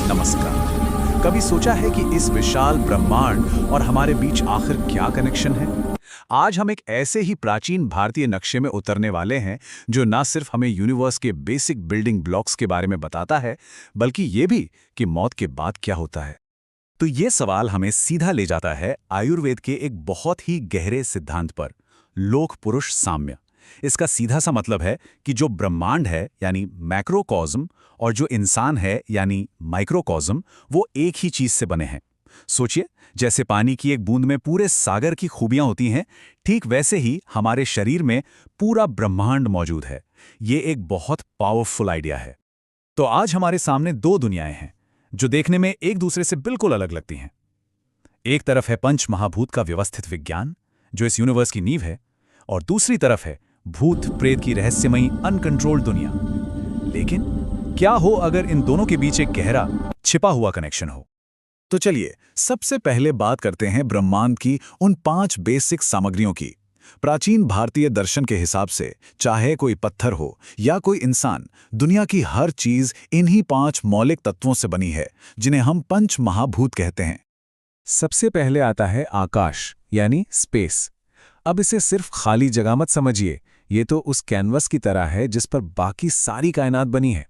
नमस्कार। कभी सोचा है कि इस विशाल ब्रह्मांड और हमारे बीच आखिर क्या कनेक्शन है? आज हम एक ऐसे ही प्राचीन भारतीय नक्शे में उतरने वाले हैं जो न सिर्फ हमें यूनिवर्स के बेसिक बिल्डिंग ब्लॉक्स के बारे में बताता है, बल्कि ये भी कि मौत के बाद क्या होता है। तो ये सवाल हमें सीधा ले जाता है आयुर्वेद के एक बहुत ही गहरे सिद्धांत पर, लोक पुरुष साम्य। इसका सीधा सा मतलब है कि जो ब्रह्मांड है यानी मैक्रोकॉज्म और जो इंसान है यानी माइक्रोकॉज्म, वो एक ही चीज से बने हैं। सोचिए, जैसे पानी की एक बूंद में पूरे सागर की खूबियां होती हैं, ठीक वैसे ही हमारे शरीर में पूरा ब्रह्मांड मौजूद है। ये एक बहुत पावरफुल आइडिया है। तो आज हमारे सामने दो दुनियाएं हैं जो देखने में एक दूसरे से बिल्कुल अलग लगती हैं। एक तरफ है पंच महाभूत का व्यवस्थित विज्ञान जो इस यूनिवर्स की नींव है, और दूसरी तरफ है भूत प्रेत की रहस्यमयी अनकंट्रोल्ड दुनिया। लेकिन क्या हो अगर इन दोनों के बीच एक गहरा छिपा हुआ कनेक्शन हो? तो चलिए सबसे पहले बात करते हैं ब्रह्मांड की उन 5 बेसिक सामग्रियों की। प्राचीन भारतीय दर्शन के हिसाब से चाहे कोई पत्थर हो या कोई इंसान, दुनिया की हर चीज इन्हीं 5 मौलिक तत्वों से बनी है जिन्हें हम पंच महाभूत कहते हैं। सबसे पहले आता है आकाश यानी स्पेस। अब इसे सिर्फ खाली जगह मत समझिए, ये तो उस कैनवस की तरह है जिस पर बाकी सारी कायनात बनी है।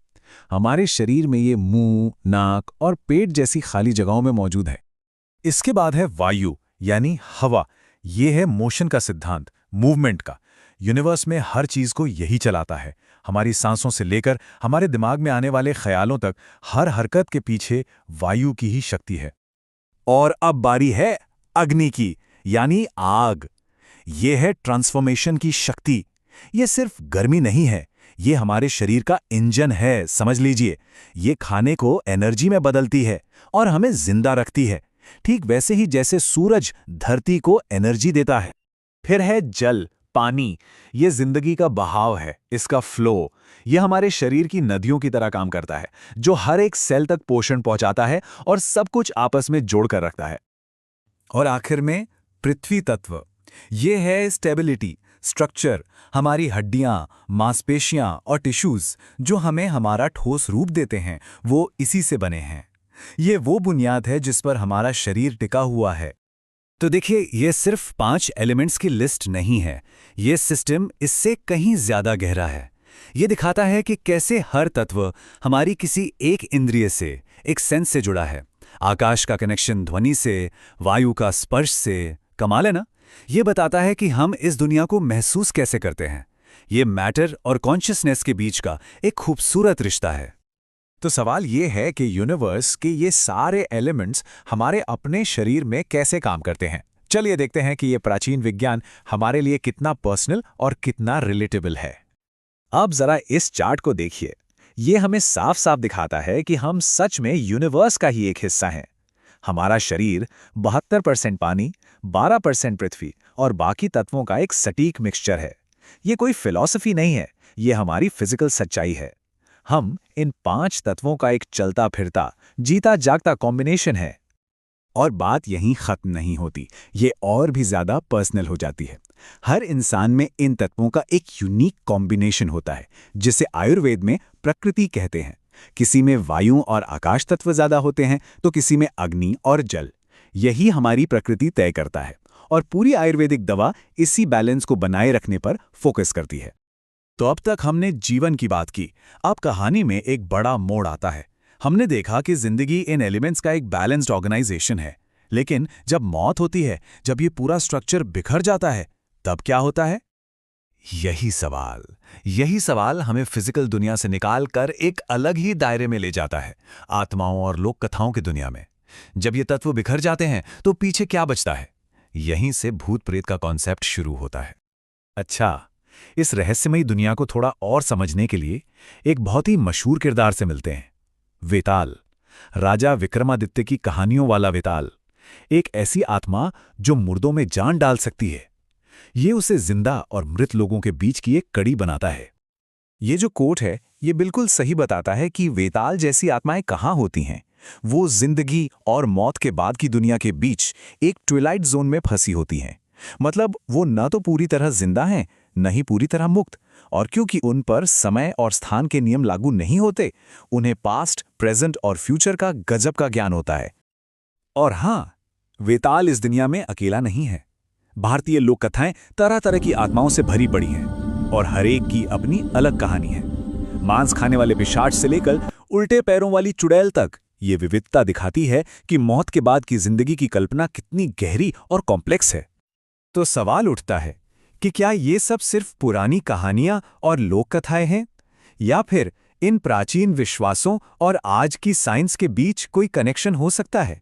हमारे शरीर में ये मुंह, नाक और पेट जैसी खाली जगहों में मौजूद है। इसके बाद है वायु यानी हवा। ये है मोशन का सिद्धांत, मूवमेंट का। यूनिवर्स में हर चीज को यही चलाता है। हमारी सांसों से लेकर हमारे दिमाग में आने वाले ख्यालों तक हर हरकत के पीछे वायु की ही शक्ति है। और अब बारी है अग्नि की यानी आग। ये है ट्रांसफॉर्मेशन की शक्ति। ये सिर्फ गर्मी नहीं है, ये हमारे शरीर का इंजन है, समझ लीजिए। ये खाने को एनर्जी में बदलती है और हमें जिंदा रखती है, ठीक वैसे ही जैसे सूरज धरती को एनर्जी देता है। फिर है जल, पानी। ये जिंदगी का बहाव है, इसका फ्लो। ये हमारे शरीर की नदियों की तरह काम करता है, जो हर एक सेल तक पोषण पहुंचाता है और सब कुछ आपस में जोड़कर रखता है। और आखिर में पृथ्वी तत्व। ये है स्टेबिलिटी, स्ट्रक्चर। हमारी हड्डियां, मांसपेशियां और टिश्यूज जो हमें हमारा ठोस रूप देते हैं, वो इसी से बने हैं। ये वो बुनियाद है जिस पर हमारा शरीर टिका हुआ है। तो देखिए, ये सिर्फ 5 एलिमेंट्स की लिस्ट नहीं है। ये सिस्टम इससे कहीं ज्यादा गहरा है। ये दिखाता है कि कैसे हर तत्व हमारी किसी एक इंद्रिय से, एक सेंस से जुड़ा है। आकाश का कनेक्शन ध्वनि से, वायु का स्पर्श से। कमाल है ना? ये बताता है कि हम इस दुनिया को महसूस कैसे करते हैं। ये मैटर और कॉन्शियसनेस के बीच का एक खूबसूरत रिश्ता है। तो सवाल ये है कि यूनिवर्स के ये सारे एलिमेंट्स हमारे अपने शरीर में कैसे काम करते हैं। चलिए देखते हैं कि ये प्राचीन विज्ञान हमारे लिए कितना पर्सनल और कितना रिलेटेबल है। अब जरा इस चार्ट को देखिए। ये हमें साफ साफ दिखाता है कि हम सच में यूनिवर्स का ही एक हिस्सा हैं। हमारा शरीर 72% पानी, 12% पृथ्वी और बाकी तत्वों का एक सटीक मिक्सचर है। ये कोई फिलॉसफी नहीं है, ये हमारी फिजिकल सच्चाई है। हम इन 5 तत्वों का एक चलता फिरता, जीता जागता कॉम्बिनेशन है। और बात यहीं खत्म नहीं होती, ये और भी ज्यादा पर्सनल हो जाती है। हर इंसान में इन तत्वों का एक यूनिक कॉम्बिनेशन होता है, जिसे आयुर्वेद में प्रकृति कहते हैं। किसी में वायु और आकाश तत्व ज्यादा होते हैं, तो किसी में अग्नि और जल। यही हमारी प्रकृति तय करता है, और पूरी आयुर्वेदिक दवा इसी बैलेंस को बनाए रखने पर फोकस करती है। तो अब तक हमने जीवन की बात की। अब कहानी में एक बड़ा मोड़ आता है। हमने देखा कि जिंदगी इन एलिमेंट्स का एक बैलेंस्ड ऑर्गेनाइजेशन है। लेकिन जब मौत होती है, जब ये पूरा स्ट्रक्चर बिखर जाता है, तब क्या होता है? यही सवाल हमें फिजिकल दुनिया से निकालकर एक अलग ही दायरे में ले जाता है, आत्माओं और लोक कथाओं की दुनिया में। जब ये तत्व बिखर जाते हैं तो पीछे क्या बचता है? यहीं से भूत प्रेत का कॉन्सेप्ट शुरू होता है। अच्छा, इस रहस्यमयी दुनिया को थोड़ा और समझने के लिए एक बहुत ही मशहूर किरदार से मिलते हैं। वेताल, राजा विक्रमादित्य की कहानियों वाला वेताल। एक ऐसी आत्मा जो मुर्दों में जान डाल सकती है। ये उसे जिंदा और मृत लोगों के बीच की एक कड़ी बनाता है। ये जो कोट है, ये बिल्कुल सही बताता है कि वेताल जैसी आत्माएं कहाँ होती हैं। वो जिंदगी और मौत के बाद की दुनिया के बीच एक ट्विलाइट जोन में फंसी होती हैं। मतलब वो न तो पूरी तरह जिंदा हैं, नहीं पूरी तरह मुक्त। और क्योंकि उन पर समय और स्थान के नियम लागू नहीं होते, उन्हें पास्ट, प्रेजेंट और फ्यूचर का गजब का ज्ञान होता है। और हाँ, वेताल इस दुनिया में अकेला नहीं है। भारतीय लोक कथाएं तरह तरह की आत्माओं से भरी पड़ी हैं और हर एक की अपनी अलग कहानी है। मांस खाने वाले पिशाच से लेकर उल्टे पैरों वाली चुड़ैल तक, ये विविधता दिखाती है कि मौत के बाद की जिंदगी की कल्पना कितनी गहरी और कॉम्प्लेक्स है। तो सवाल उठता है कि क्या ये सब सिर्फ पुरानी कहानियां और लोक कथाएं हैं, या फिर इन प्राचीन विश्वासों और आज की साइंस के बीच कोई कनेक्शन हो सकता है?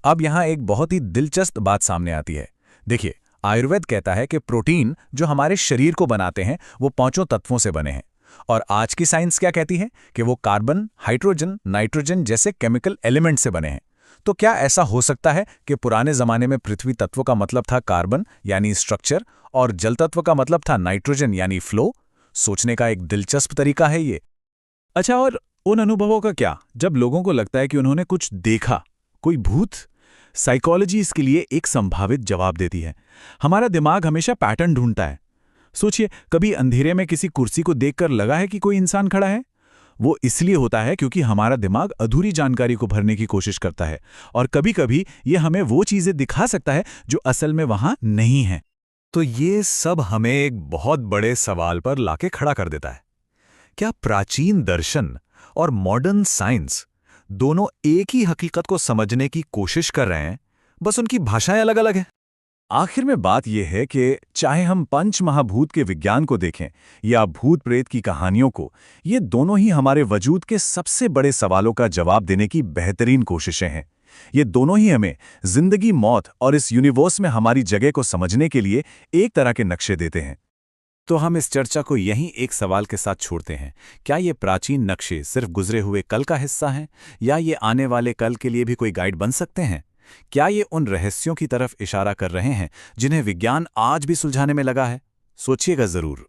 अब यहां एक बहुत ही दिलचस्प बात सामने आती है। देखिए, आयुर्वेद कहता है कि प्रोटीन जो हमारे शरीर को बनाते हैं वो 5 तत्वों से बने हैं, और आज की साइंस क्या कहती है कि वो कार्बन, हाइड्रोजन, नाइट्रोजन जैसे केमिकल एलिमेंट से बने हैं। तो क्या ऐसा हो सकता है कि पुराने जमाने में पृथ्वी तत्व का मतलब था कार्बन यानी स्ट्रक्चर, और जल तत्व का मतलब था नाइट्रोजन यानी फ्लो? सोचने का एक दिलचस्प तरीका है ये। अच्छा, और उन अनुभवों का क्या, जब लोगों को लगता है कि उन्होंने कुछ देखा, कोई भूत? साइकोलॉजी इसके लिए एक संभावित जवाब देती है। हमारा दिमाग हमेशा पैटर्न ढूंढता है। सोचिए, कभी अंधेरे में किसी कुर्सी को देखकर लगा है कि कोई इंसान खड़ा है? वो इसलिए होता है क्योंकि हमारा दिमाग अधूरी जानकारी को भरने की कोशिश करता है, और कभी-कभी ये हमें वो चीजें दिखा सकता है जो असल में वहां नहीं है। तो ये सब हमें एक बहुत बड़े सवाल पर लाके खड़ा कर देता है। क्या प्राचीन दर्शन और मॉडर्न साइंस दोनों एक ही हकीकत को समझने की कोशिश कर रहे हैं, बस उनकी भाषाएं अलग-अलग हैं? आखिर में बात यह है कि चाहे हम पंच महाभूत के विज्ञान को देखें या भूत प्रेत की कहानियों को, ये दोनों ही हमारे वजूद के सबसे बड़े सवालों का जवाब देने की बेहतरीन कोशिशें हैं। ये दोनों ही हमें जिंदगी, मौत और इस यूनिवर्स में हमारी जगह को समझने के लिए एक तरह के नक्शे देते हैं। तो हम इस चर्चा को यहीं एक सवाल के साथ छोड़ते हैं। क्या ये प्राचीन नक्शे सिर्फ गुजरे हुए कल का हिस्सा हैं, या ये आने वाले कल के लिए भी कोई गाइड बन सकते हैं? क्या ये उन रहस्यों की तरफ इशारा कर रहे हैं जिन्हें विज्ञान आज भी सुलझाने में लगा है? सोचिएगा जरूर।